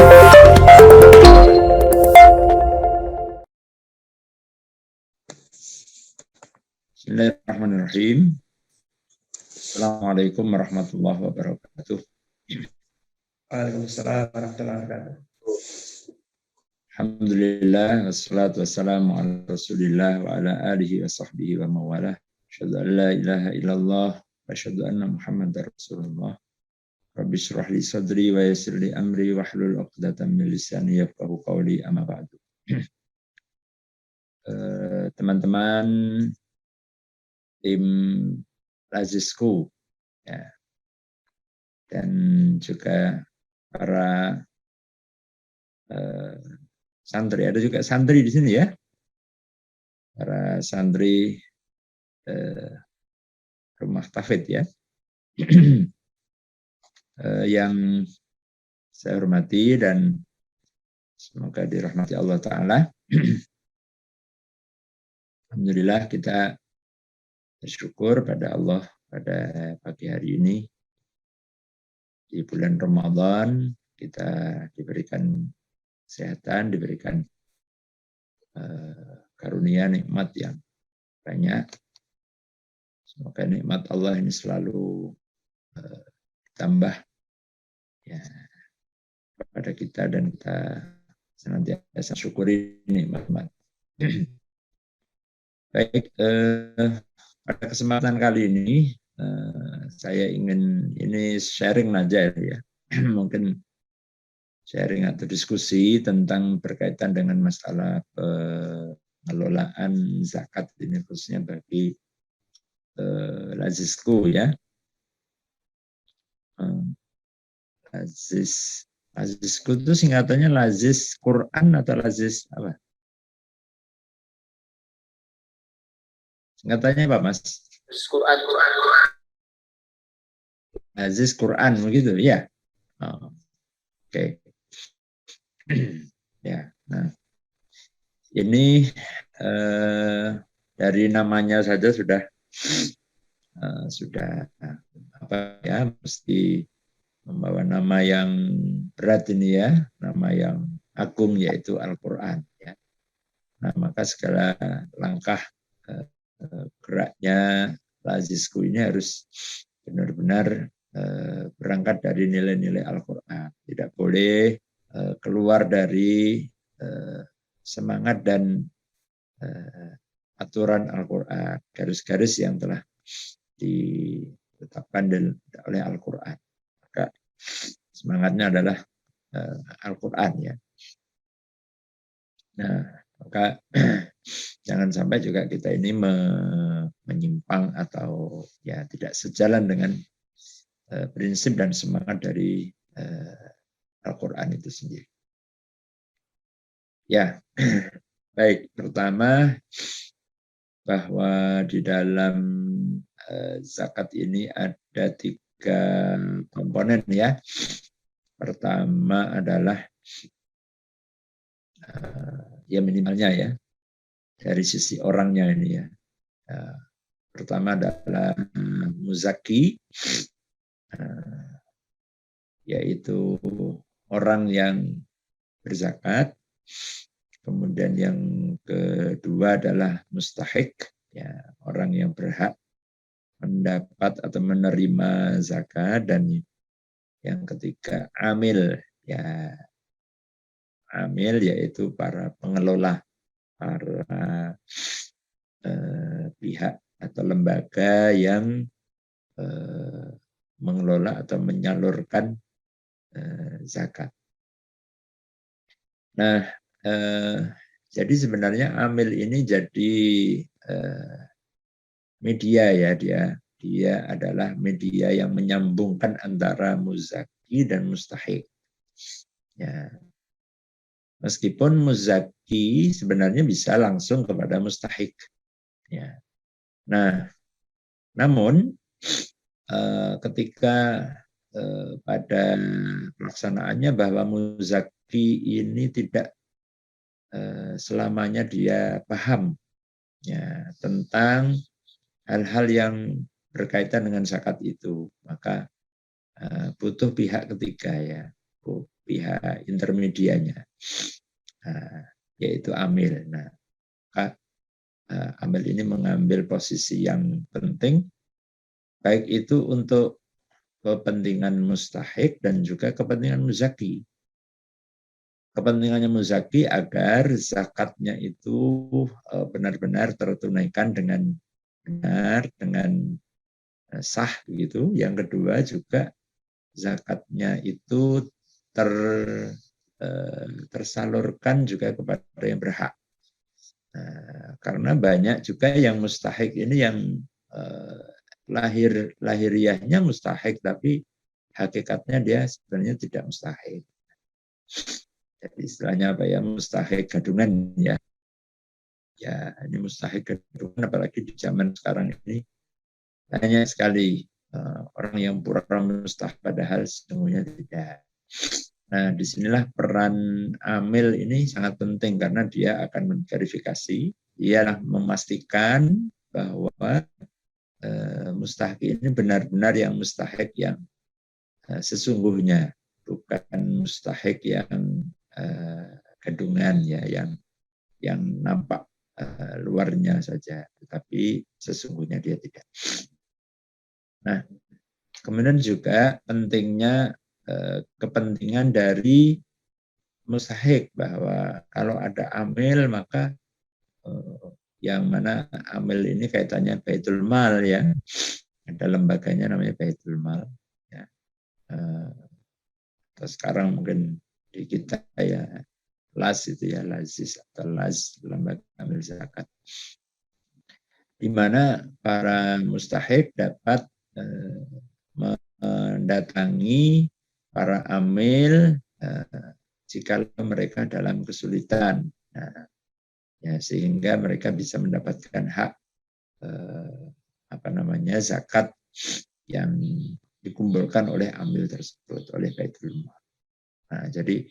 Bismillahirrahmanirrahim. Assalamualaikum warahmatullahi wabarakatuh. Waalaikumsalam warahmatullahi wabarakatuh. Alhamdulillah, wassalatu wassalamu ala rasulillah wa ala alihi wa sahbihi wa mawalah. Asyhadu an la ilaha illallah wa asyhadu anna muhammadar rasulullah. Rabbi syrah li sadri wa yassir li amri wa hlul 'uqdatam min lisani yafqahu qawli, amma ba'du. Teman-teman tim Lazisku ya, dan juga para santri, ada juga santri di sini ya, para santri rumah Tafid ya, yang saya hormati dan semoga dirahmati Allah Ta'ala. Alhamdulillah kita bersyukur pada Allah pada pagi hari ini di bulan Ramadan kita diberikan kesehatan, diberikan karunia nikmat yang banyak. Semoga nikmat Allah ini selalu ditambah ya kepada kita dan kita senantiasa syukuri nikmat. Baik, pada kesempatan kali ini saya ingin ini sharing aja ya, mungkin sharing atau diskusi tentang berkaitan dengan masalah pengelolaan zakat ini khususnya bagi Lazisku ya. Lazisku itu singkatannya Lazis Quran atau Lazis apa? Singkatannya apa, Mas? Quran. Aziz Quran begitu ya. Oke. Ya. Nah, ini dari namanya saja sudah apa ya, mesti membawa nama yang berat ini ya, nama yang agung yaitu Al-Quran ya. Nah, maka segala langkah geraknya Lazisku ini harus benar-benar berangkat dari nilai-nilai Al-Quran. Tidak boleh keluar dari semangat dan aturan Al-Quran, garis-garis yang telah ditetapkan oleh Al-Quran. Maka semangatnya adalah Al-Quran ya. Nah, maka jangan sampai juga kita ini menyimpang atau ya tidak sejalan dengan prinsip dan semangat dari Al-Quran itu sendiri. Ya, baik. Pertama, bahwa di dalam zakat ini ada 3 komponen ya. Pertama adalah ya minimalnya ya, dari sisi orangnya ini ya. Pertama adalah muzaki, yaitu orang yang berzakat. Kemudian yang kedua adalah mustahik, ya, orang yang berhak mendapat atau menerima zakat. Dan yang ketiga amil, ya, amil yaitu para pengelola, para pihak atau lembaga yang mengelola atau menyalurkan zakat. Nah, jadi sebenarnya amil ini jadi media ya, dia adalah media yang menyambungkan antara muzaki dan mustahik. Ya. Meskipun muzaki sebenarnya bisa langsung kepada mustahik. Ya. Nah, namun ketika pada pelaksanaannya bahwa muzaki ini tidak selamanya dia paham ya tentang hal-hal yang berkaitan dengan zakat itu, maka butuh pihak ketiga ya, pihak intermedianya, yaitu amil. Nah, amil ini mengambil posisi yang penting, baik itu untuk kepentingan mustahik dan juga kepentingan muzaki. Kepentingannya muzaki agar zakatnya itu benar-benar tertunaikan dengan benar, dengan sah begitu. Yang kedua juga zakatnya itu tersalurkan juga kepada yang berhak. Karena banyak juga yang mustahik ini yang lahiriahnya mustahik, tapi hakikatnya dia sebenarnya tidak mustahik. Jadi istilahnya apa ya, mustahik gadungan ya. Ya, ini mustahik gadungan, apalagi di zaman sekarang ini banyak sekali orang yang pura-pura mustahik padahal sesungguhnya tidak. Nah, disinilah peran amil ini sangat penting karena dia akan memverifikasi, dia memastikan bahwa mustahik ini benar-benar yang mustahik yang sesungguhnya, bukan mustahik yang gadungan ya, yang nampak luarnya saja, tetapi sesungguhnya dia tidak. Nah, kemudian juga pentingnya kepentingan dari mustahik, bahwa kalau ada amil maka yang mana amil ini kaitannya Baitul Mal ya, ada lembaganya namanya Baitul Mal ya. Atau sekarang mungkin di kita ya LAS itu ya, LAZIS atau LAS, lembaga amil zakat, di mana para mustahik dapat mendatangi para amil jika mereka dalam kesulitan, ya, sehingga mereka bisa mendapatkan hak zakat yang dikumpulkan oleh amil tersebut, oleh Baitul Mal. Nah, jadi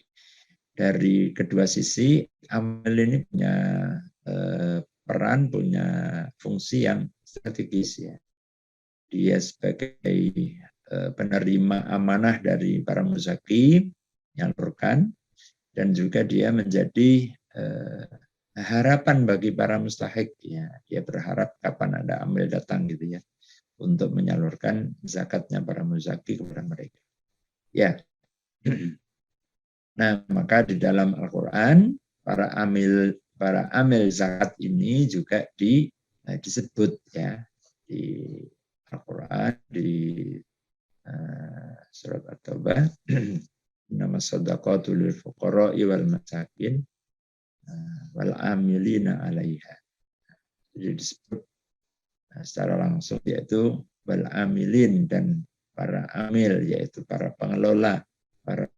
dari kedua sisi amil ini punya peran, punya fungsi yang strategis ya. Dia sebagai penerima amanah dari para muzaki, menyalurkan, dan juga dia menjadi harapan bagi para mustahik ya. Dia berharap kapan ada amil datang gitu ya, untuk menyalurkan zakatnya para muzaki kepada mereka. Ya. Nah, maka di dalam Al-Qur'an para amil zakat ini juga disebut ya di Al-Qur'an, di surat At-Taubah, nama shadaqatul lil fuqara'i wal masakin wal amilina 'alaiha. Jadi disebut secara langsung yaitu wal amilin, dan para amil yaitu para pengelola, para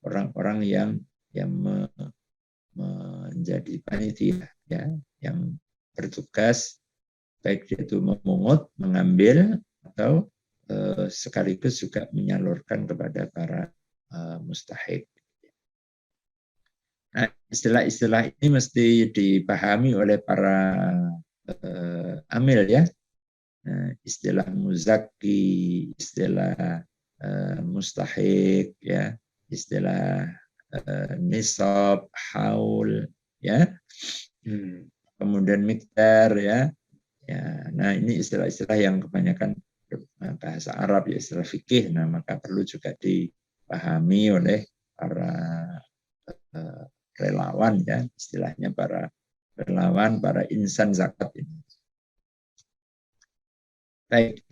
orang-orang yang menjadi panitia ya, yang bertugas baik itu memungut, mengambil, atau sekaligus juga menyalurkan kepada para mustahik. Nah, istilah-istilah ini mesti dipahami oleh para amil ya. Istilah muzaki, istilah mustahik ya, istilah nisab, haul ya, kemudian mikdar ya. Nah, ini istilah-istilah yang kebanyakan bahasa Arab ya, istilah fikih. Nah, maka perlu juga dipahami oleh para relawan ya, istilahnya para relawan, para insan zakat ini. Baik,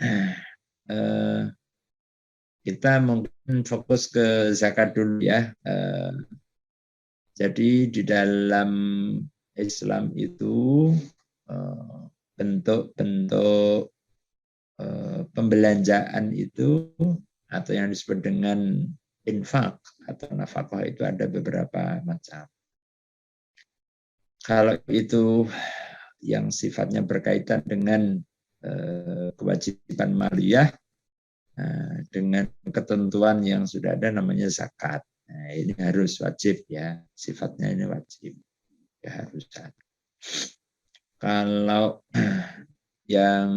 kita mungkin fokus ke zakat dulu ya. Jadi di dalam Islam itu bentuk-bentuk pembelanjaan itu atau yang disebut dengan infak atau nafkah itu ada beberapa macam. Kalau itu yang sifatnya berkaitan dengan kewajiban maliyah, dengan ketentuan yang sudah ada namanya zakat. Nah, ini harus wajib ya, sifatnya ini wajib ya, harus zakat. Kalau yang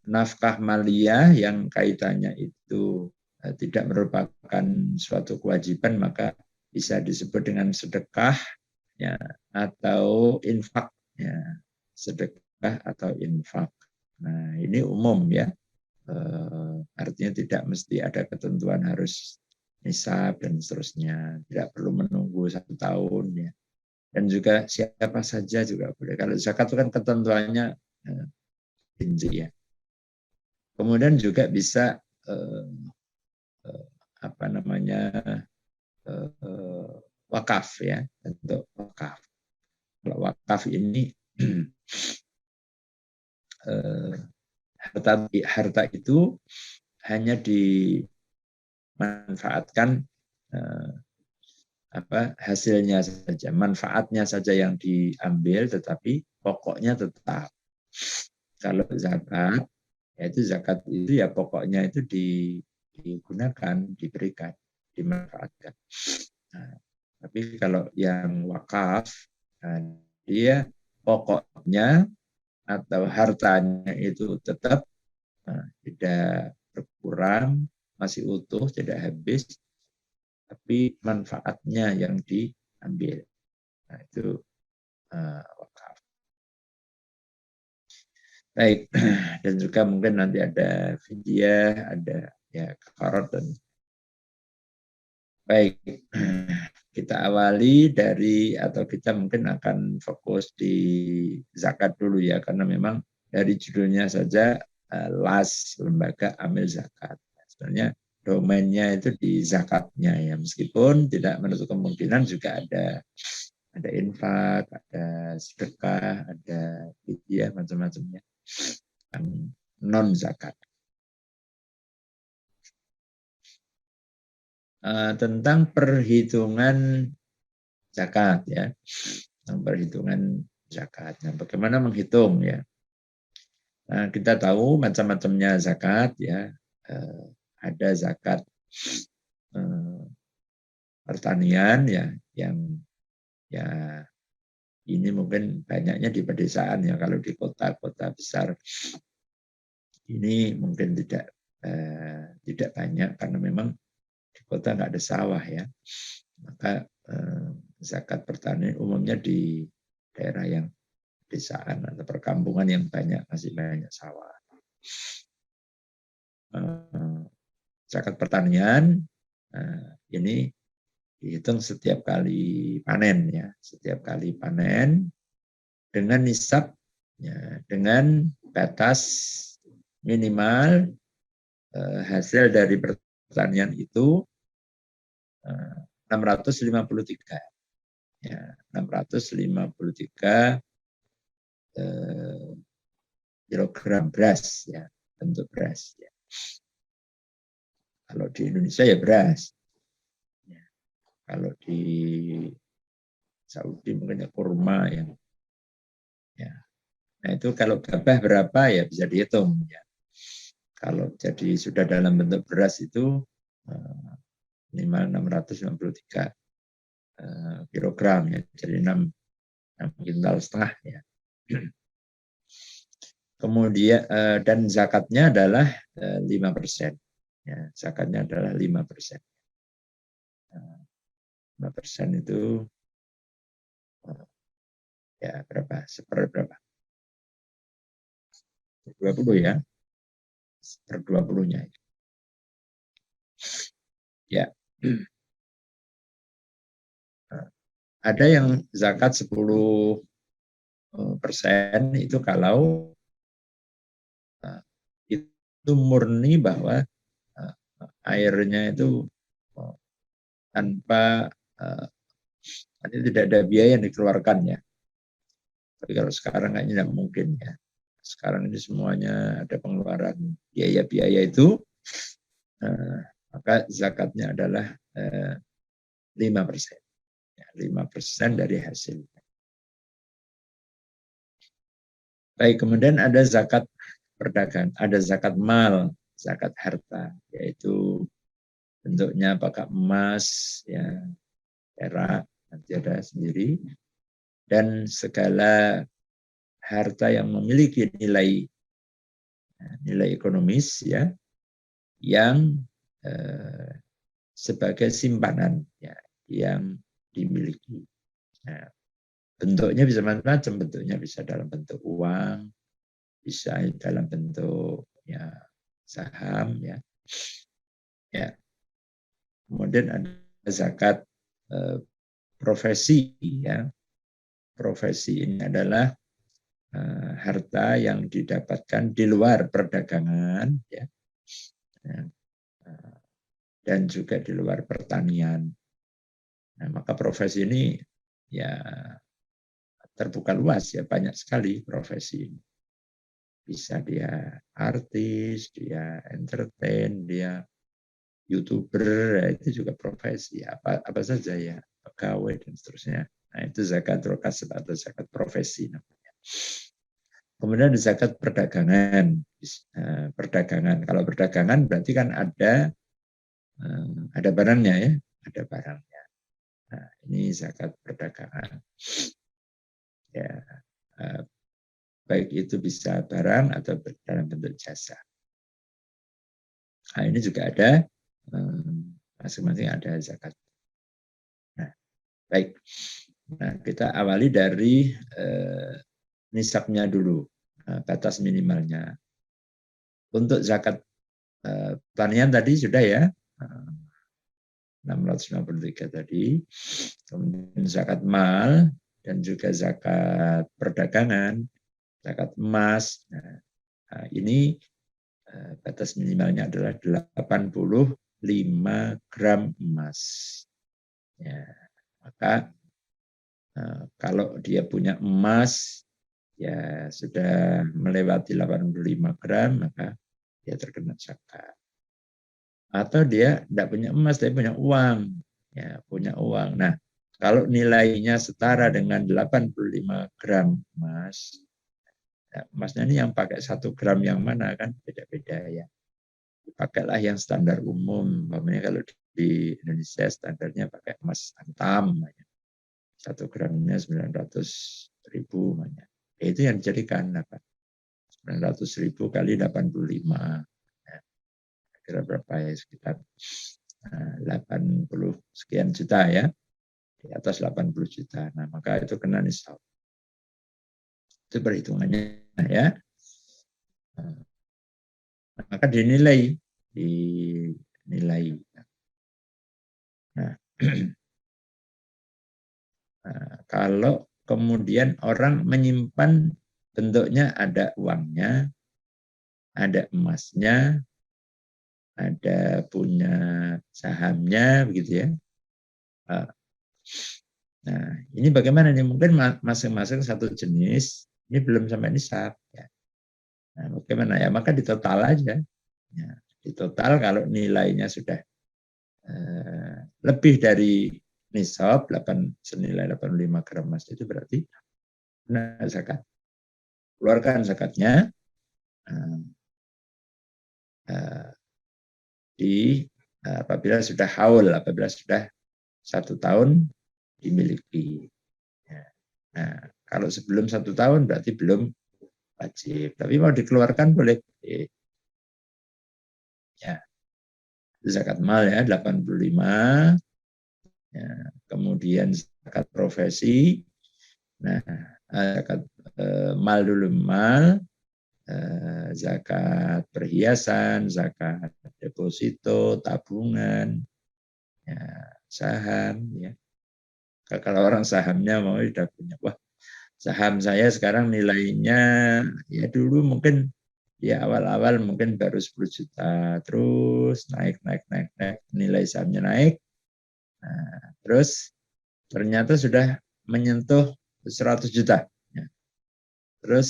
nafkah maliyah yang kaitannya itu tidak merupakan suatu kewajiban, maka bisa disebut dengan sedekah ya, atau infak ya, sedekah atau infak. Nah, ini umum ya. Artinya tidak mesti ada ketentuan harus nisab dan seterusnya, tidak perlu menunggu 1 tahun ya. Dan juga siapa saja juga boleh. Kalau zakat itu kan ketentuannya rinci ya. Kemudian juga bisa apa namanya wakaf ya, untuk wakaf. Kalau wakaf ini harta itu hanya dimanfaatkan hasilnya saja, manfaatnya saja yang diambil, tetapi pokoknya tetap. Kalau zakat, yaitu zakat itu ya pokoknya itu digunakan, diberikan, dimanfaatkan. Nah, tapi kalau yang wakaf, dia pokoknya atau hartanya itu tetap tidak berkurang, masih utuh, tidak habis, tapi manfaatnya yang diambil. Nah, itu wakaf. Baik, dan juga mungkin nanti ada fidyah, ada ya kafarat dan baik. Kita awali dari, atau kita mungkin akan fokus di zakat dulu ya, karena memang dari judulnya saja LAS, Lembaga Amil Zakat. Sebenarnya domainnya itu di zakatnya ya, meskipun tidak menutup kemungkinan juga ada infak, ada sedekah, ada fidyah, macam-macamnya non zakat. Tentang perhitungan zakat ya, tentang perhitungan zakat. Nah, bagaimana menghitung ya? Nah, kita tahu macam-macamnya zakat ya. Ada zakat pertanian ya, yang ya ini mungkin banyaknya di pedesaan ya. Kalau di kota-kota besar ini mungkin tidak banyak, karena memang di kota nggak ada sawah ya. Maka zakat pertanian umumnya di daerah yang pedesaan atau perkampungan yang masih banyak sawah. Zakat pertanian ini dihitung setiap kali panen ya, setiap kali panen dengan nisab ya, dengan batas minimal hasil dari pertanian itu 653 ya, 653 kilogram beras ya, bentuk beras ya. Kalau di Indonesia ya beras. Ya. Kalau di Saudi mungkin ya kurma ya. Ya. Nah itu kalau gabah berapa ya bisa dihitung ya. Kalau jadi sudah dalam bentuk beras itu minimal 653 kilogram ya, jadi 6 kintal setengah ya. Kemudian dan zakatnya adalah 5%. Ya, zakatnya adalah 5%. 5% itu ya berapa? Seperberapa? 20 ya. Seper-20-nya. Ya. Ada yang zakat 10% itu kalau itu murni bahwa airnya itu tanpa tidak ada biaya yang dikeluarkan ya. Tapi kalau sekarang kayaknya tidak mungkin ya. Sekarang ini semuanya ada pengeluaran biaya-biaya itu, maka zakatnya adalah 5%. 5% dari hasil. Baik, kemudian ada zakat perdagangan, ada zakat mal, zakat harta, yaitu bentuknya apakah emas, ya, perak, nanti ada sendiri, dan segala harta yang memiliki nilai ekonomis ya, yang sebagai simpanan ya, yang dimiliki. Nah, bentuknya bisa macam-macam, bentuknya bisa dalam bentuk uang, bisa dalam bentuk ya saham ya. Ya. Kemudian ada zakat profesi ya. Profesi ini adalah harta yang didapatkan di luar perdagangan ya. Dan juga di luar pertanian. Nah, maka profesi ini ya terbuka luas ya, banyak sekali profesi ini. Bisa dia artis, dia entertain, dia YouTuber, ya itu juga profesi, apa saja ya, pegawai dan seterusnya. Nah, itu zakat kasb atau zakat profesi namanya. Kemudian ada zakat perdagangan. Perdagangan, kalau perdagangan berarti kan ada barangnya ya, ada barangnya. Nah, ini zakat perdagangan. Ya, baik itu bisa barang atau dalam bentuk jasa. Nah, ini juga ada, masing-masing ada zakat. Nah, baik. Nah, kita awali dari nisabnya dulu, batas minimalnya. Untuk zakat pertanian tadi sudah ya, 693 tadi. Kemudian zakat mal dan juga zakat perdagangan, zakat emas. Nah, ini batas minimalnya adalah 85 gram emas. Ya, maka kalau dia punya emas ya sudah melewati 85 gram, maka dia terkena zakat. Atau dia tidak punya emas, tapi punya uang. Ya, punya uang. Nah, kalau nilainya setara dengan 85 gram emas, ya, emasnya ini yang pakai 1 gram yang mana kan beda-beda ya. Pakailah yang standar umum. Umpamanya kalau di Indonesia standarnya pakai emas antam. 1 gramnya 900.000. Itu yang dijadikan apa? 900.000 kali 85. Kira berapa ya, sekitar 80 sekian juta ya, di atas 80 juta. Nah, maka itu kena nisab. Itu perhitungannya ya. Maka dinilai. Nah, kalau kemudian orang menyimpan, bentuknya ada uangnya, ada emasnya, ada punya sahamnya, begitu ya. Nah, ini bagaimana nih? Mungkin masing-masing satu jenis, ini belum sampai nisab. Ya. Nah, bagaimana ya? Maka ditotal aja. Ya, ditotal kalau nilainya sudah lebih dari nisab, senilai 85 gram emas itu berarti benar zakat. Keluarkan zakatnya apabila sudah haul, apabila sudah 1 tahun dimiliki. Nah, kalau sebelum 1 tahun berarti belum wajib. Tapi mau dikeluarkan boleh. Ya, zakat mal ya 85. Ya, kemudian zakat profesi. Nah, zakat mal dulu mal. Zakat perhiasan, zakat deposito, tabungan, ya, saham. Ya. Kalau orang sahamnya mau sudah punya, wah saham saya sekarang nilainya ya dulu mungkin ya awal-awal mungkin baru 10 juta, terus naik, nilai sahamnya naik, nah, terus ternyata sudah menyentuh 100 juta, ya. Terus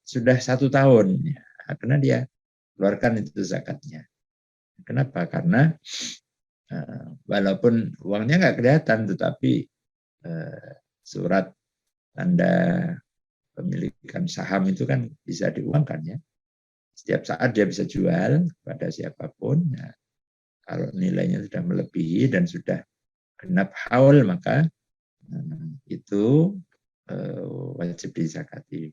sudah 1 tahun, ya. Karena dia keluarkan itu zakatnya. Kenapa? Karena walaupun uangnya nggak kelihatan, tetapi surat tanda pemilikan saham itu kan bisa diuangkan ya. Setiap saat dia bisa jual kepada siapapun. Nah, kalau nilainya sudah melebihi dan sudah genap haul, maka itu wajib dizakati.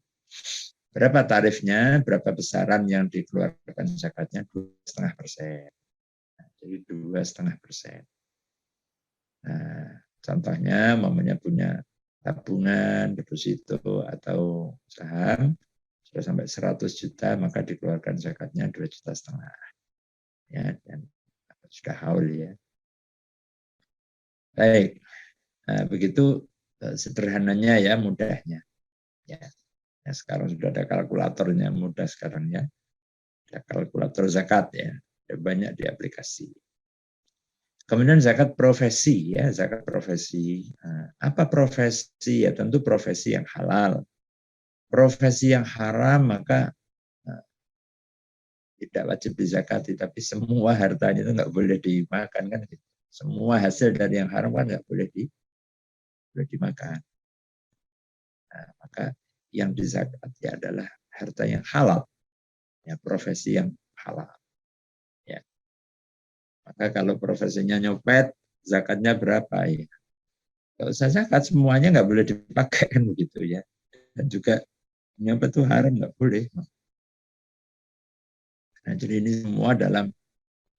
Berapa tarifnya? Berapa besaran yang dikeluarkan zakatnya? 2,5%. jadi 2,5%. Nah, contohnya mamanya punya tabungan, deposito atau saham sudah sampai 100 juta, maka dikeluarkan zakatnya 2,5 juta. Ya, dan sudah haul ya. Baik, nah, begitu sederhananya ya, mudahnya. Ya. Ya, sekarang sudah ada kalkulatornya, mudah sekarang ya. Ada kalkulator zakat ya, ada banyak di aplikasi. Kemudian zakat profesi ya, zakat profesi. Nah, apa profesi? Ya tentu profesi yang halal. Profesi yang haram maka tidak wajib dizakati, tapi semua hartanya itu nggak boleh dimakan kan. Semua hasil dari yang haram kan nggak boleh dimakan. Nah, maka yang dizakati adalah harta yang halal, ya profesi yang halal. Ya. Maka kalau profesinya nyopet, zakatnya berapa ya? Kalau saya zakat semuanya nggak boleh dipakai kan begitu ya. Dan juga nyopet itu haram nggak boleh. Nah, jadi ini semua dalam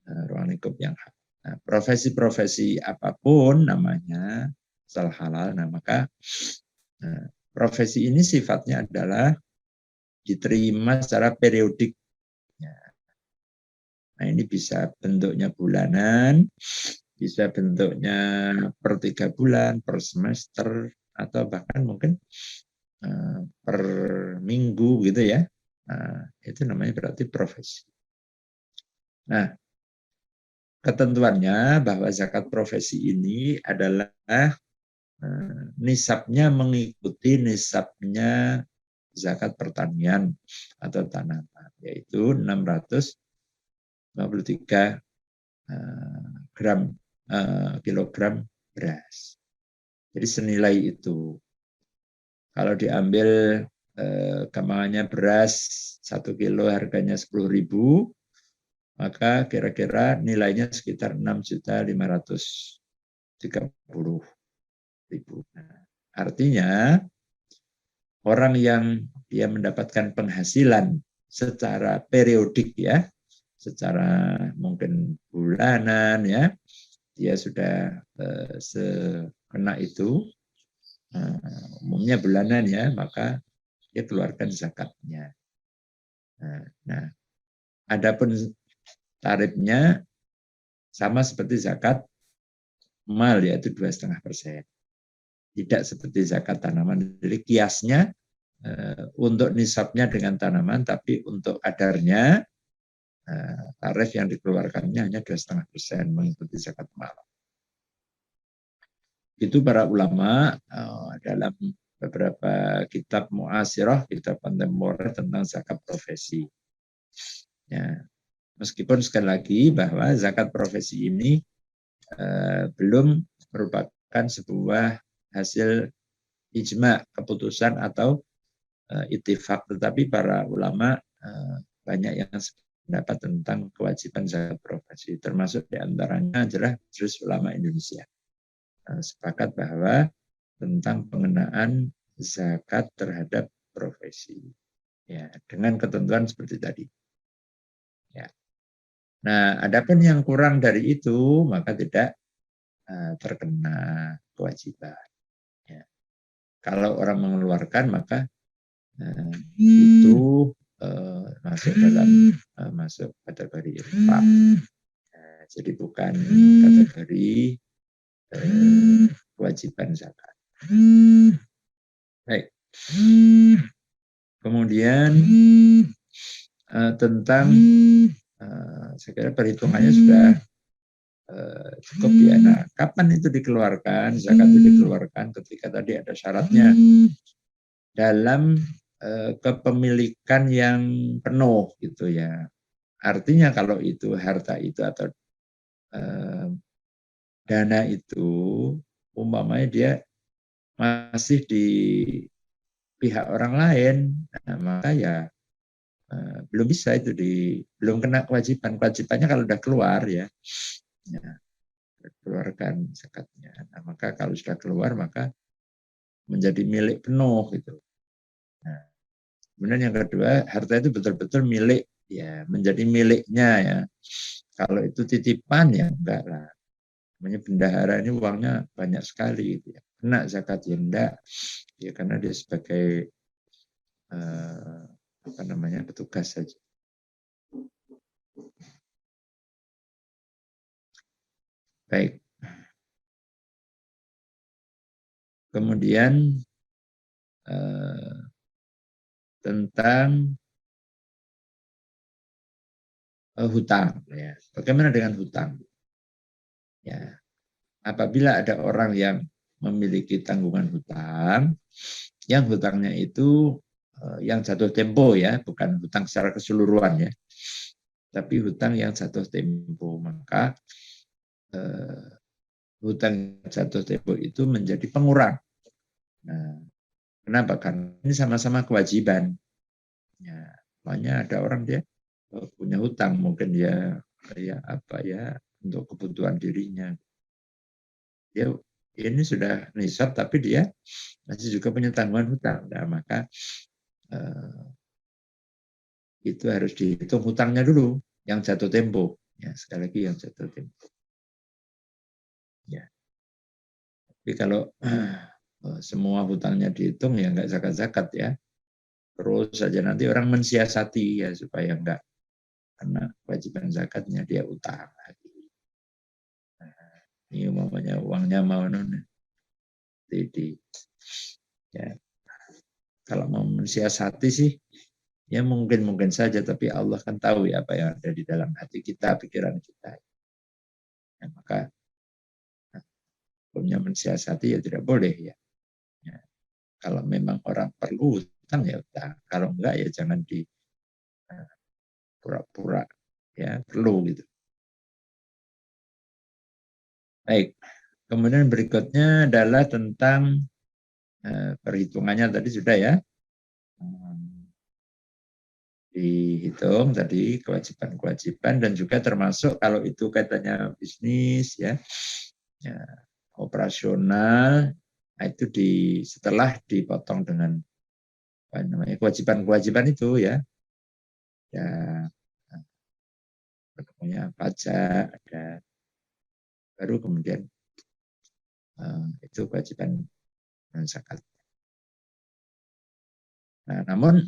ruang lingkup yang halal. Nah, profesi-profesi apapun namanya asal halal, nah maka profesi ini sifatnya adalah diterima secara periodik. Nah ini bisa bentuknya bulanan, bisa bentuknya per 3 bulan, per semester, atau bahkan mungkin per minggu gitu ya. Nah, itu namanya berarti profesi. Nah, ketentuannya bahwa zakat profesi ini adalah nisabnya mengikuti nisabnya zakat pertanian atau tanaman, yaitu 653 kilogram beras. Jadi senilai itu. Kalau diambil kembangannya beras 1 kilo harganya 10.000, maka kira-kira nilainya sekitar 6.530.000. Nah, artinya orang yang dia mendapatkan penghasilan secara periodik ya, secara mungkin bulanan ya, dia sudah kena itu, umumnya bulanan ya, maka dia keluarkan zakatnya. Nah, adapun tarifnya sama seperti zakat mal yaitu 2,5%. Tidak seperti zakat tanaman. Jadi kiasnya untuk nisabnya dengan tanaman, tapi untuk kadarnya tarif yang dikeluarkannya hanya 2,5% mengikuti zakat mal. Itu para ulama dalam beberapa kitab muasirah, kitab kontemporer tentang zakat profesi. Ya, meskipun sekali lagi bahwa zakat profesi ini belum merupakan sebuah hasil ijma, keputusan atau ittifaq, tetapi para ulama banyak yang pendapat tentang kewajiban zakat profesi, termasuk diantaranya adalah Majelis Ulama Indonesia. Sepakat bahwa tentang pengenaan zakat terhadap profesi, ya dengan ketentuan seperti tadi. Ya. Nah, adapun yang kurang dari itu maka tidak terkena kewajiban. Ya. Kalau orang mengeluarkan maka itu masuk dalam masuk kategori infak. Jadi bukan kategori kewajiban zakat. Baik. Kemudian tentang saya kira perhitungannya sudah cukup ya. Nah, kapan itu dikeluarkan? Zakat itu dikeluarkan ketika tadi ada syaratnya dalam kepemilikan yang penuh gitu ya. Artinya kalau itu harta itu atau dana itu umpamanya dia masih di pihak orang lain, nah, maka ya belum bisa itu belum kena kewajiban. Kewajibannya kalau udah keluar ya, keluarkan zakatnya. Nah, maka kalau sudah keluar maka menjadi milik penuh gitu. Nah, kemudian yang kedua, harta itu betul-betul milik ya, menjadi miliknya ya. Kalau itu titipan ya enggak lah. Namanya bendahara ini uangnya banyak sekali gitu ya. Kena zakat ya enggak. Ya karena dia sebagai apa namanya petugas saja. Baik. Kemudian tentang hutang. Ya. Bagaimana dengan hutang? Ya. Apabila ada orang yang memiliki tanggungan hutang, yang hutangnya itu yang jatuh tempo ya, bukan hutang secara keseluruhan ya, tapi hutang yang jatuh tempo, maka hutang jatuh tempo itu menjadi pengurang. Nah, kenapa? Karena ini sama-sama kewajiban. Ya, makanya ada orang dia punya hutang, mungkin dia ya apa ya untuk kebutuhan dirinya. Dia ini sudah nisab tapi dia masih juga punya tanggungan hutang. Nah, maka itu harus dihitung hutangnya dulu yang jatuh tempo. Ya, sekali lagi yang jatuh tempo. Ya. Tapi kalau semua hutangnya dihitung ya nggak zakat-zakat ya. Terus saja nanti orang mensiasati ya supaya enggak karena kewajiban zakatnya dia utang lagi. Nah, ini umpamanya uangnya mau di ya kalau mau mensiasati sih ya mungkin saja tapi Allah kan tahu ya apa yang ada di dalam hati kita, pikiran kita. Ya, maka hukumnya mensiasati ya tidak boleh ya. Ya. Kalau memang orang perlu utang ya utang. Kalau enggak ya jangan di pura-pura ya perlu gitu. Baik. Kemudian berikutnya adalah tentang perhitungannya tadi sudah ya. Dihitung tadi kewajiban-kewajiban dan juga termasuk kalau itu katanya bisnis ya, ya operasional itu setelah dipotong dengan apa namanya kewajiban-kewajiban itu ya namanya pajak ada baru kemudian itu kewajiban zakat. Nah, namun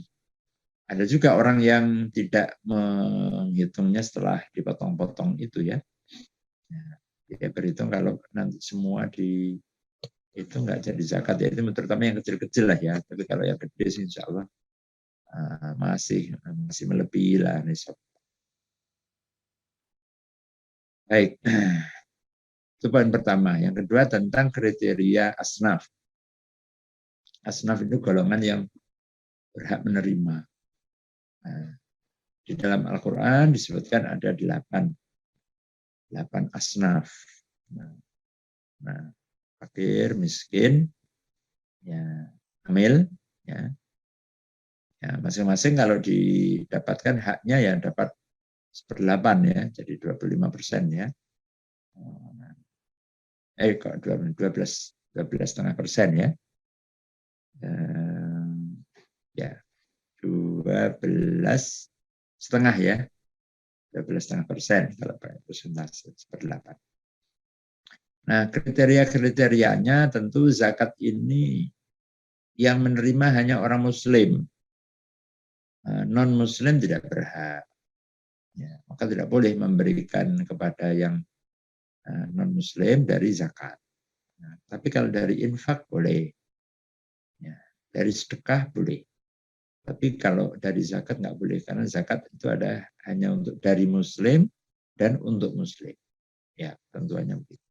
ada juga orang yang tidak menghitungnya setelah dipotong-potong itu ya. Dia berhitung kalau nanti semua itu nggak jadi zakat ya itu terutama yang kecil-kecil lah ya. Tapi kalau yang gede sih insya Allah masih melebihi lah nisab. Baik, itu poin pertama. Yang kedua tentang kriteria asnaf. Asnaf itu golongan yang berhak menerima. Nah, di dalam Al-Quran disebutkan ada 8 asnaf. Nah, fakir, miskin, ya, amil, ya, ya masing-masing kalau didapatkan haknya ya dapat 1/8 ya, jadi 25% ya. Kok 12,5% ya. Ya, 12,5 ya. 12,5% kalau persentase 1/8. Nah, kriteria-kriterianya tentu zakat ini yang menerima hanya orang muslim. Non-muslim tidak berhak. Ya, maka tidak boleh memberikan kepada yang non-muslim dari zakat. Nah, tapi kalau dari infak boleh. Ya, dari sedekah boleh. Tapi kalau dari zakat nggak boleh. Karena zakat itu ada hanya untuk dari muslim dan untuk muslim. Ya, tentuannya begitu.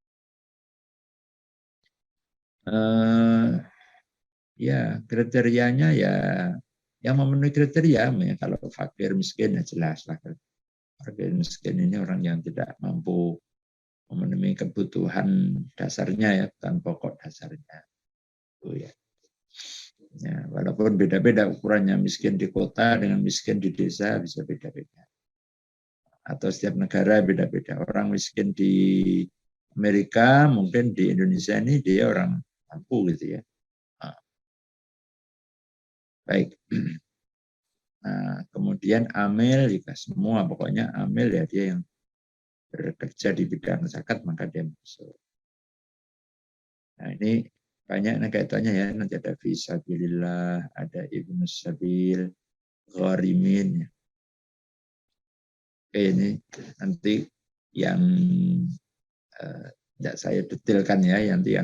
Ya, kriterianya ya yang memenuhi kriteria. Ya, kalau fakir miskin ya jelas lah. Fakir miskin ini orang yang tidak mampu memenuhi kebutuhan dasarnya ya, bukan pokok dasarnya. Itu ya. Ya, walaupun beda-beda ukurannya, miskin di kota dengan miskin di desa bisa beda-beda. Atau setiap negara beda-beda. Orang miskin di Amerika, mungkin di Indonesia ini dia orang mampu gitu ya. Nah, baik. Nah, kemudian amil juga semua, pokoknya amil ya dia yang bekerja di bidang zakat maka dia masuk. Nah ini banyak kaitannya ya, nanti ada fisabilillah, ada ibnu sabil, gharimin. Oke, ini nanti yang tidak saya detailkan ya, nanti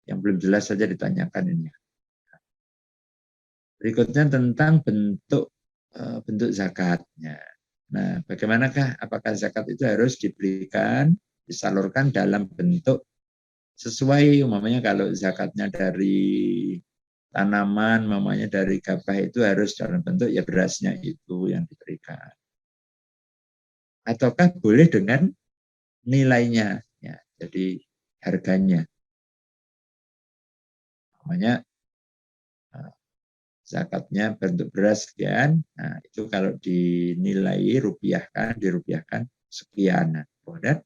yang belum jelas saja ditanyakan ini. Berikutnya tentang bentuk zakatnya. Nah, bagaimanakah? Apakah zakat itu harus diberikan, disalurkan dalam bentuk sesuai, umpamanya kalau zakatnya dari tanaman, umpamanya dari gabah itu harus dalam bentuk ya berasnya itu yang diberikan. Ataukah boleh dengan nilainya, ya, jadi harganya. Umpamanya zakatnya bentuk beras sekian, nah itu kalau dinilai dirupiahkan sekian. Nah, kemudian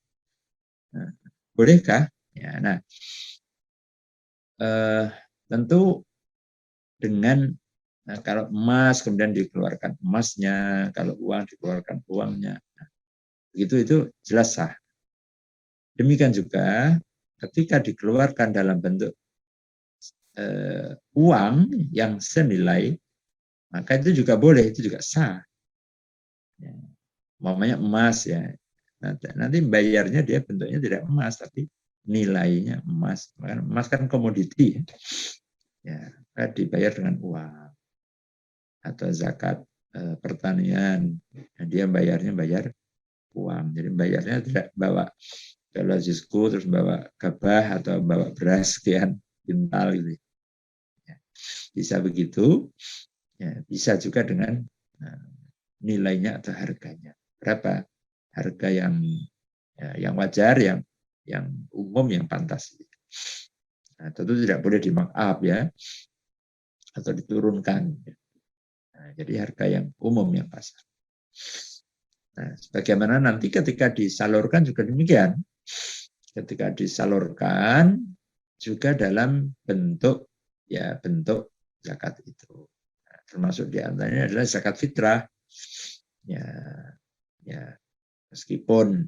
bolehkah? Ya, nah tentu dengan kalau emas kemudian dikeluarkan emasnya, kalau uang dikeluarkan uangnya, nah, begitu itu jelas sah. Demikian juga ketika dikeluarkan dalam bentuk uang yang senilai, maka itu juga boleh, itu juga sah. Ya. Umpamanya emas ya, nanti bayarnya dia bentuknya tidak emas, tapi nilainya emas. Emas kan komoditi, ya, dibayar dengan uang. Atau zakat pertanian, nah, dia bayar uang. Jadi bayarnya tidak bawa galazisku terus bawa gabah atau bawa beras sekian kintal gitu. Ya, bisa begitu, ya, bisa juga dengan nilainya atau harganya. Berapa harga yang wajar, yang umum, yang pantas. Nah, tentu tidak boleh di mark up ya, atau diturunkan. Nah, jadi harga yang umum yang pasar. Nah, sebagaimana nanti ketika disalurkan juga demikian. Ketika disalurkan juga dalam bentuk zakat itu. Nah, termasuk diantaranya adalah zakat fitrah. Ya, meskipun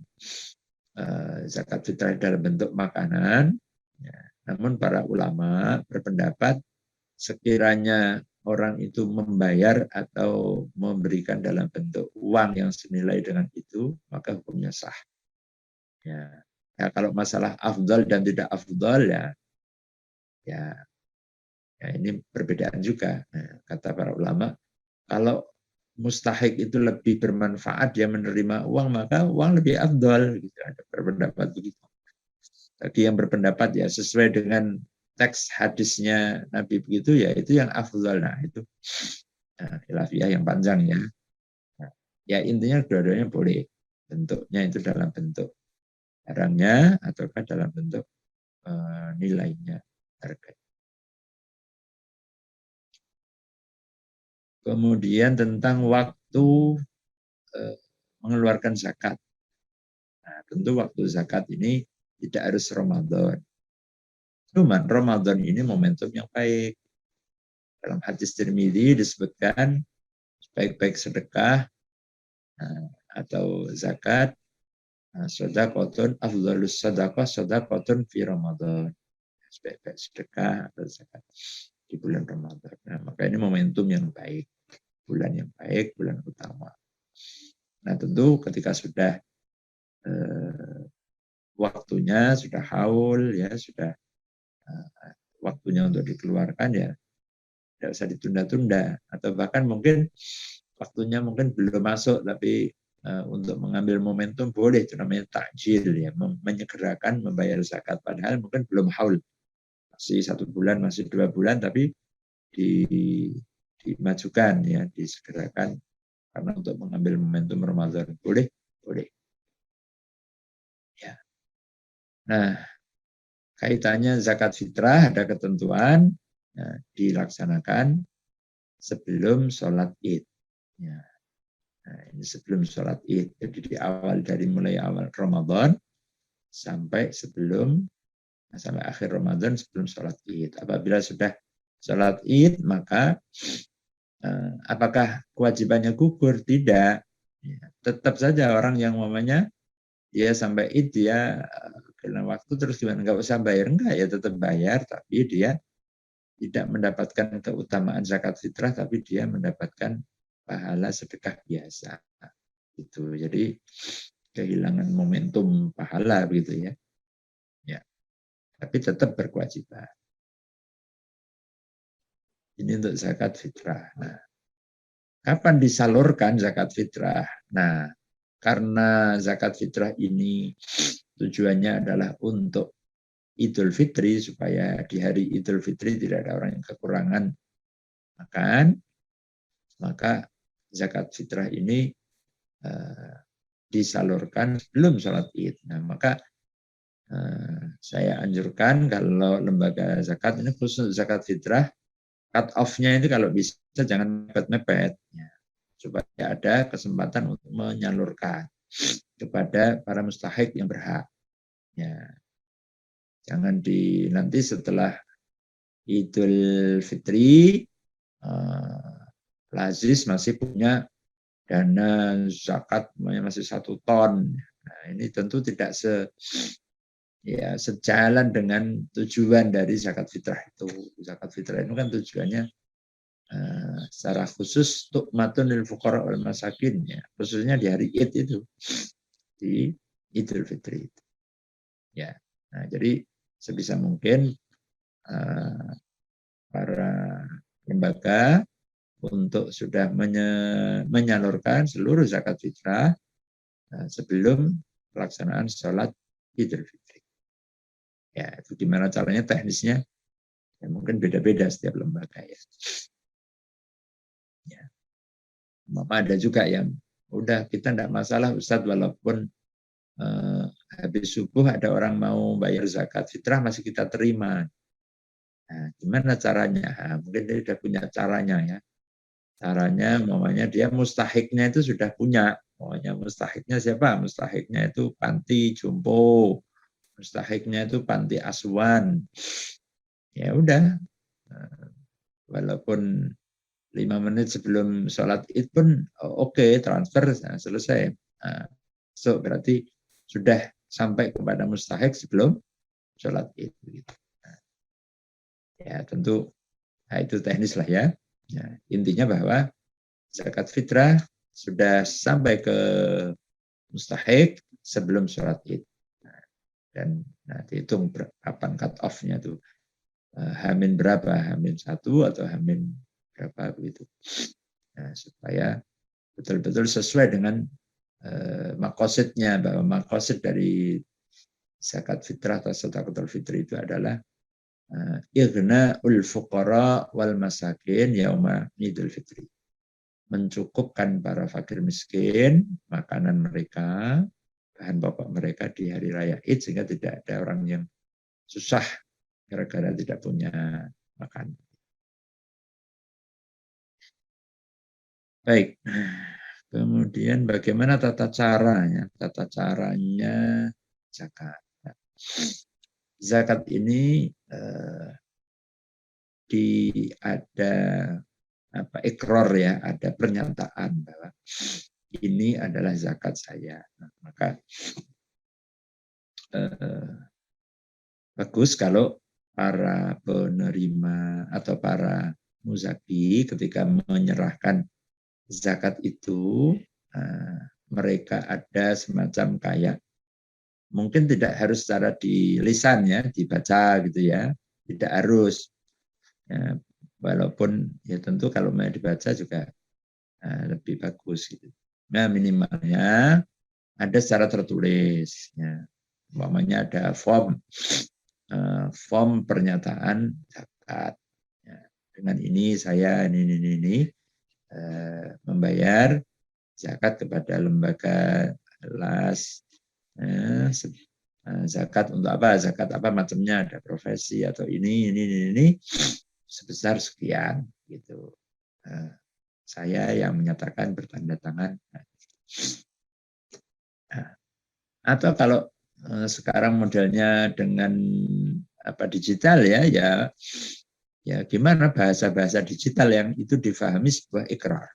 zakat fitrah dalam bentuk makanan, ya, namun para ulama berpendapat sekiranya orang itu membayar atau memberikan dalam bentuk uang yang senilai dengan itu, maka hukumnya sah. Ya, kalau masalah afdal dan tidak afdal ya ini perbedaan juga. Nah, kata para ulama, kalau mustahik itu lebih bermanfaat, dia menerima uang, maka uang lebih afdal. Gitu. Ada berpendapat begitu. Bagi yang berpendapat ya sesuai dengan teks hadisnya Nabi begitu, ya itu yang afdal. Nah itu khilafiyah yang panjang ya. Nah, ya intinya dua-duanya boleh. Bentuknya itu dalam bentuk barangnya ataukah dalam bentuk nilainya, harganya. Kemudian tentang waktu mengeluarkan zakat. Nah, tentu waktu zakat ini tidak harus Ramadan. Cuman Ramadan ini momentum yang baik. Dalam hadis Tirmidzi disebutkan baik-baik sedekah atau zakat, sedekahun afdhalus sedekahun fi Ramadan. Sebaik-baik sedekah atau zakat di bulan Ramadan. Nah, maka ini momentum yang baik, bulan yang baik, bulan utama. Nah, tentu ketika sudah waktunya, sudah haul, ya sudah waktunya untuk dikeluarkan, ya tidak usah ditunda-tunda, atau bahkan mungkin waktunya mungkin belum masuk, tapi untuk mengambil momentum boleh, itu namanya takjil, ya, menyegerakan membayar zakat, padahal mungkin belum haul, masih 1 bulan, masih 2 bulan, tapi dimajukan, ya, disegerakan karena untuk mengambil momentum Ramadan. Boleh, boleh. Ya. Nah, kaitannya zakat fitrah ada ketentuan, dilaksanakan sebelum sholat Id. Ya. Nah, ini sebelum sholat Id. Jadi dari mulai awal Ramadan sampai akhir Ramadan sebelum sholat Id. Apabila sudah sholat Id, maka apakah kewajibannya gugur? Tidak. Ya, tetap saja orang yang dia sampai dia dalam waktu terus gimana, nggak usah bayar, enggak ya tetap bayar, tapi dia tidak mendapatkan keutamaan zakat fitrah, tapi dia mendapatkan pahala sedekah biasa. Itu jadi kehilangan momentum pahala begitu ya. Ya, tapi tetap berkewajiban. Ini untuk zakat fitrah. Nah, kapan disalurkan zakat fitrah? Nah, karena zakat fitrah ini tujuannya adalah untuk Idul Fitri, supaya di hari Idul Fitri tidak ada orang yang kekurangan makan, maka zakat fitrah ini disalurkan sebelum sholat Id. Nah, maka saya anjurkan kalau lembaga zakat ini khusus zakat fitrah, cut off-nya itu kalau bisa jangan mepet-mepet, ya, supaya ada kesempatan untuk menyalurkan kepada para mustahik yang berhak. Ya, jangan nanti setelah Idul Fitri, Lazis masih punya dana zakat masih 1 ton. Nah, ini tentu tidak sejalan dengan tujuan dari zakat fitrah itu. Zakat fitrah itu kan tujuannya secara khusus tu'matun lil fuqara wal masakin, ya, khususnya di hari Id itu, di Idul Fitri itu. Ya. Nah, jadi sebisa mungkin para lembaga untuk sudah menyalurkan seluruh zakat fitrah sebelum pelaksanaan sholat Idul Fitri. Ya, itu gimana caranya teknisnya? Ya, mungkin beda-beda setiap lembaga ya. Ya. Ada juga yang udah kita enggak masalah Ustadz, walaupun habis subuh ada orang mau bayar zakat fitrah masih kita terima. Nah, gimana caranya? Nah, mungkin dia sudah punya caranya ya. Caranya, umpamanya dia mustahiknya itu sudah punya. Umpamanya mustahiknya siapa? Mustahiknya itu panti jompo, mustahiknya itu panti asuhan. Ya udah, walaupun 5 menit sebelum sholat Id pun oke, transfer, nah, selesai. Nah, so berarti sudah sampai kepada mustahik sebelum sholat Id. Nah, ya tentu, nah, itu teknis lah ya. Ya, intinya bahwa zakat fitrah sudah sampai ke mustahik sebelum sholat Id. Nah, dan dihitung kapan cut off-nya itu. Hamin berapa? Hamin 1 atau hamin berapa begitu. Nah, supaya betul-betul sesuai dengan makosidnya, bahwa makosid dari zakat fitrah atau sedekatul fitri itu adalah ighna'ul fuqara wal masakin yauma Idul Fitri. Mencukupkan para fakir miskin makanan mereka, bahan pokok mereka di hari raya Id, sehingga tidak ada orang yang susah gara-gara tidak punya makan. Baik. Kemudian bagaimana tata caranya? Tata caranya zakat. Zakat ini ada ikrar ya, ada pernyataan bahwa ini adalah zakat saya. Nah, maka bagus kalau para penerima atau para muzaki ketika menyerahkan zakat itu, mereka ada semacam kayak, mungkin tidak harus secara di lisan ya, dibaca gitu ya, tidak harus. Ya, walaupun ya tentu kalau mau dibaca juga lebih bagus gitu. Nah, minimalnya ada secara tertulis. Ya. Umpamanya ada form pernyataan zakat. Ya. Dengan ini saya ini membayar zakat kepada lembaga las. Zakat untuk apa? Zakat apa macamnya? Ada profesi atau ini sebesar sekian gitu. Saya yang menyatakan bertanda tangan. Atau kalau sekarang modelnya dengan digital ya gimana bahasa digital yang itu difahami sebuah ikrar.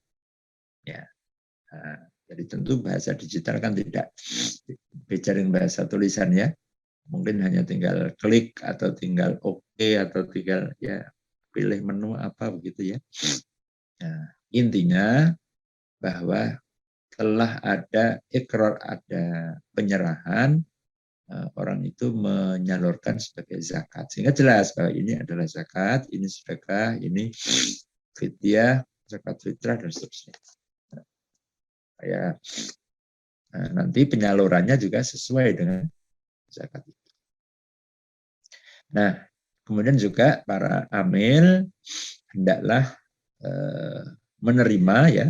Ya. Jadi tentu bahasa digital kan tidak bicara bahasa tulisan ya. Mungkin hanya tinggal klik atau tinggal oke atau tinggal ya pilih menu apa begitu ya. Nah, intinya bahwa telah ada ikrar, ada penyerahan, orang itu menyalurkan sebagai zakat. Sehingga jelas bahwa ini adalah zakat, ini sedekah, ini fidyah, zakat fitrah, dan seterusnya. Ya, nanti penyalurannya juga sesuai dengan zakat itu. Nah, kemudian juga para amil hendaklah menerima ya,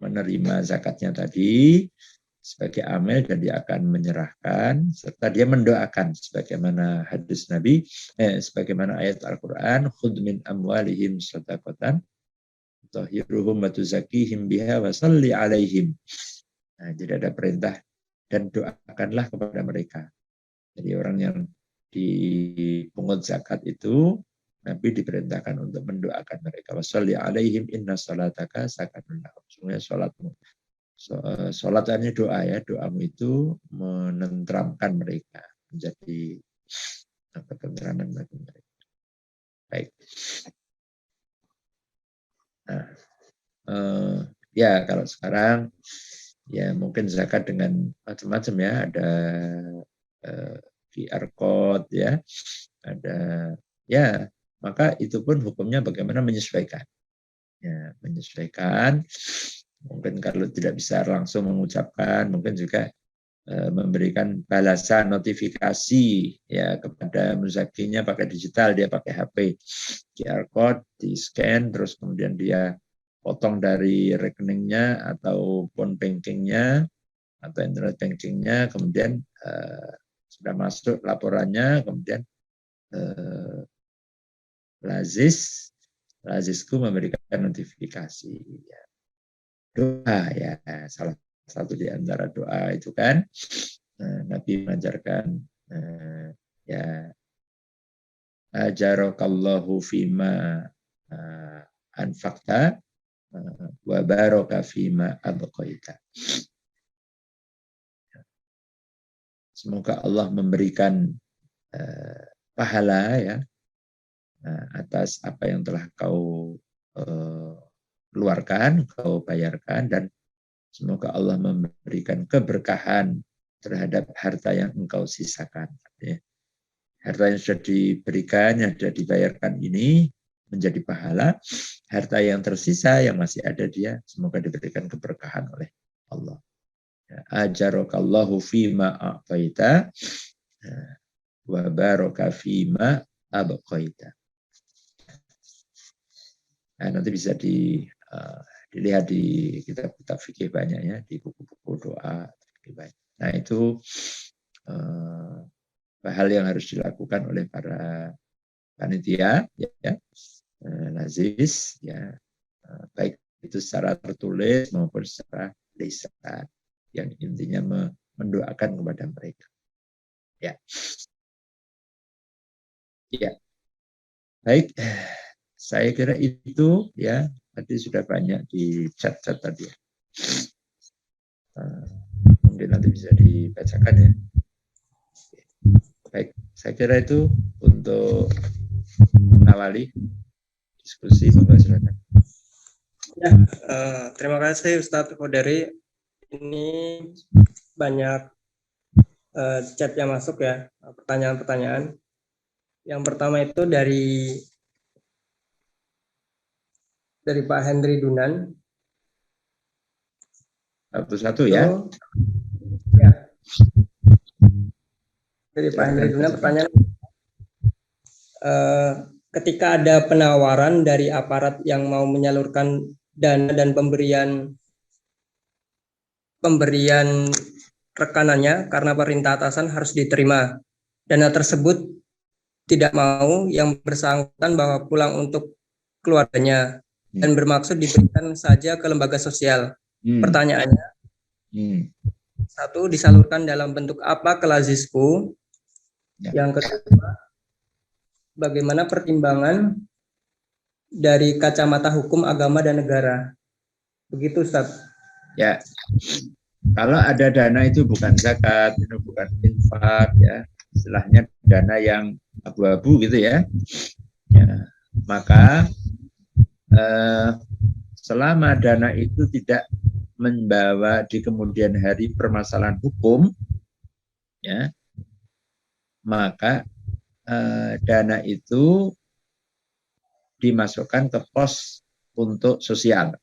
menerima zakatnya tadi sebagai amil, dan dia akan menyerahkan serta dia mendoakan sebagaimana hadis Nabi, sebagaimana ayat Al-Qur'an, khudh min amwalihim shadaqatan tutahhiruhum wa tuzakkihim biha wa shalli alaihim. Nah, jadi ada perintah dan doakanlah kepada mereka. Jadi orang yang dipungut zakat itu Nabi diperintahkan untuk mendoakan mereka. Wa shalli alaihim inna salataka sakanun lahum. Sebenarnya salatmu, salat artinya doa ya, doamu itu menenteramkan mereka, menjadi ketentraman bagi mereka. Baik. Nah, ya kalau sekarang ya mungkin zakat dengan macam-macam ya, ada QR code ya, ada ya, maka itu pun hukumnya bagaimana menyesuaikan. Ya, menyesuaikan. Mungkin kalau tidak bisa langsung mengucapkan, mungkin juga memberikan balasan notifikasi ya kepada muzakinya pakai digital, dia pakai HP, QR code di scan, terus kemudian dia potong dari rekeningnya atau phone bankingnya atau internet bankingnya, kemudian sudah masuk laporannya, kemudian Lazisku memberikan notifikasi. Ya. Doa ya, salah satu di antara doa itu kan Nabi mengajarkan ya ajarakallahu fima anfaqta wa baraka fima abqaita. Semoga Allah memberikan pahala ya atas apa yang telah kau keluarkan, kau bayarkan, dan semoga Allah memberikan keberkahan terhadap harta yang engkau sisakan. Ya. Harta yang sudah diberikan, yang sudah dibayarkan ini menjadi pahala. Harta yang tersisa, yang masih ada dia, semoga diberikan keberkahan oleh Allah. Ajarakallahu fima a'taita wa baraka fima abqaita. Nah, nanti bisa dilihat di kitab-kitab fikih banyak ya, di buku-buku doa. Nah, itu hal yang harus dilakukan oleh para panitia, ya, nazis, ya, baik itu secara tertulis maupun secara lisan, yang intinya mendoakan kepada mereka. Ya, ya, baik. Saya kira itu ya, tadi sudah banyak di chat-chat tadi. Mungkin nanti bisa dibacakan ya. Baik, saya kira itu untuk mengawali diskusi. Monggo silakan. Ya, terima kasih Ustadz Hoderi. Ini banyak chat yang masuk ya, pertanyaan-pertanyaan. Yang pertama itu dari Pak Henry Dunan. Satu-satu ya. Ya. Dari Pak Henry Dunan pertanyaan. Ketika ada penawaran dari aparat yang mau menyalurkan dana dan pemberian rekanannya karena perintah atasan harus diterima. Dana tersebut tidak mau, yang bersangkutan bahwa pulang untuk keluarganya dan bermaksud diberikan saja ke lembaga sosial. Pertanyaannya, satu, disalurkan dalam bentuk apa ke Lazisku? Yang kedua, bagaimana pertimbangan dari kacamata hukum, agama, dan negara? Begitu, Ustaz. Ya, kalau ada dana itu bukan zakat, itu bukan infak, ya, istilahnya dana yang abu-abu gitu ya. Ya, maka selama dana itu tidak membawa di kemudian hari permasalahan hukum, ya, maka dana itu dimasukkan ke pos untuk sosial,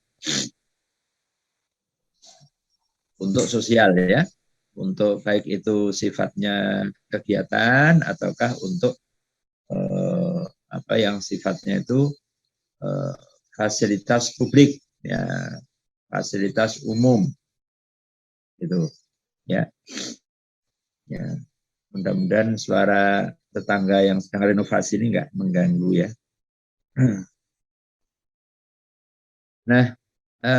ya, untuk baik itu sifatnya kegiatan ataukah untuk apa yang sifatnya itu fasilitas publik, ya, fasilitas umum, itu, ya, ya. Mudah-mudahan suara tetangga yang sedang renovasi ini nggak mengganggu, ya. Nah,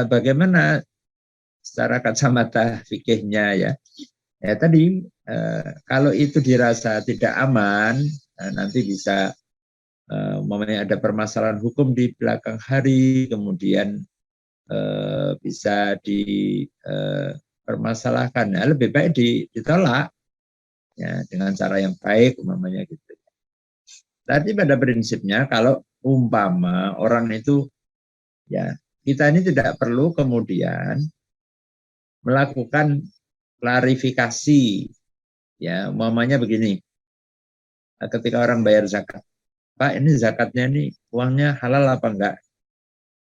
bagaimana secara kacamata fikihnya, ya? Ya tadi, kalau itu dirasa tidak aman, nanti bisa umpamanya ada permasalahan hukum di belakang hari, kemudian bisa dipermasalahkan. Nah, lebih baik ditolak, ya, dengan cara yang baik, umpamanya gitu. Tapi pada prinsipnya kalau umpama orang itu, ya, kita ini tidak perlu kemudian melakukan klarifikasi, ya, umpamanya begini, ketika orang bayar zakat, Pak, ini zakatnya ini uangnya halal apa enggak?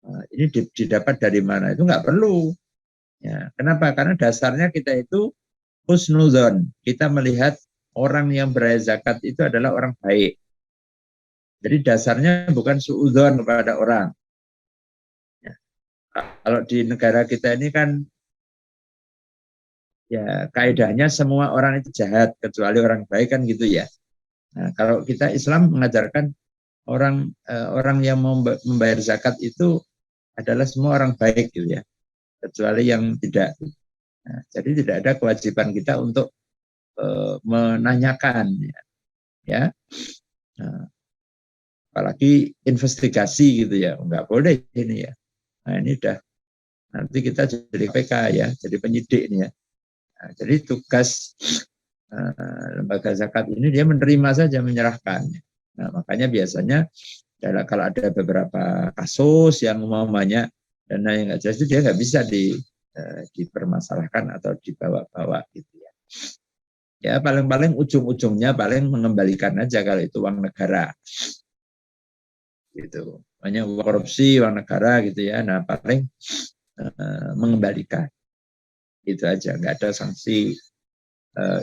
Ini didapat dari mana? Itu enggak perlu. Ya, kenapa? Karena dasarnya kita itu husnuzon. Kita melihat orang yang berbayar zakat itu adalah orang baik. Jadi dasarnya bukan suudzon kepada orang. Ya, kalau di negara kita ini kan, ya, kaidahnya semua orang itu jahat kecuali orang baik, kan gitu, ya. Nah, kalau kita Islam mengajarkan orang yang membayar zakat itu adalah semua orang baik, gitu ya, kecuali yang tidak. Nah, jadi tidak ada kewajiban kita untuk menanyakan, ya. Nah, apalagi investigasi gitu, ya, nggak boleh ini, ya. Nah, ini udah nanti kita jadi PK, ya, jadi penyidik ini, ya. Nah, jadi tugas lembaga zakat ini dia menerima saja, menyerahkan. Nah, makanya biasanya kalau ada beberapa kasus yang umpamanya dana yang nggak jelas itu dia nggak bisa dipermasalahkan atau dibawa-bawa, gitu, ya. Ya, paling-paling ujung-ujungnya paling mengembalikan aja kalau itu uang negara, gitu. Hanya uang korupsi, uang negara, gitu, ya. Nah, paling mengembalikan, itu aja. Nggak ada sanksi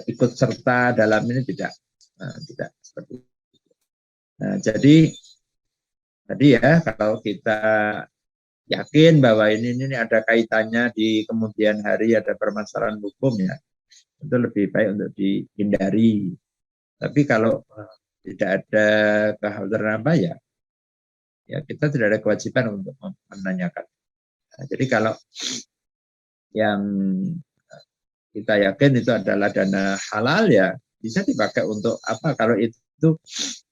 ikut serta dalam ini, tidak seperti itu. Nah, jadi tadi, ya, kalau kita yakin bahwa ini ada kaitannya di kemudian hari ada permasalahan hukum, ya, itu lebih baik untuk dihindari. Tapi kalau tidak ada kekhawatiran apa, ya kita tidak ada kewajiban untuk menanyakan. Nah, jadi kalau yang kita yakin itu adalah dana halal, ya bisa dipakai untuk apa? Kalau itu,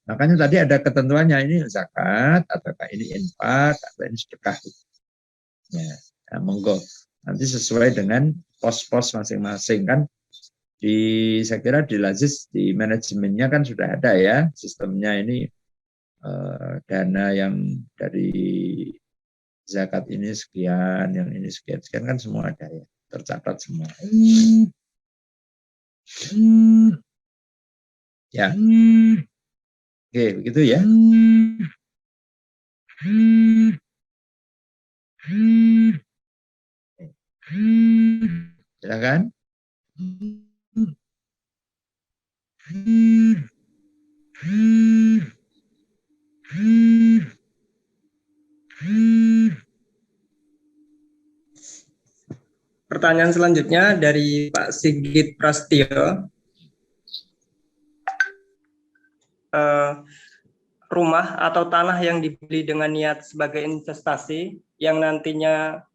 makanya tadi ada ketentuannya, ini zakat ataukah ini infak atau ini sedekah. Ya, nah, monggo nanti sesuai dengan pos-pos masing-masing, kan. Saya kira di Lazis di manajemennya kan sudah ada, ya, sistemnya ini, dana yang dari zakat ini sekian, yang ini sekian kan semua ada, ya, tercatat semua. Ya, oke, begitu, ya. Silakan. Pertanyaan selanjutnya dari Pak Sigit Prastio. Rumah atau tanah yang dibeli dengan niat sebagai investasi yang nantinya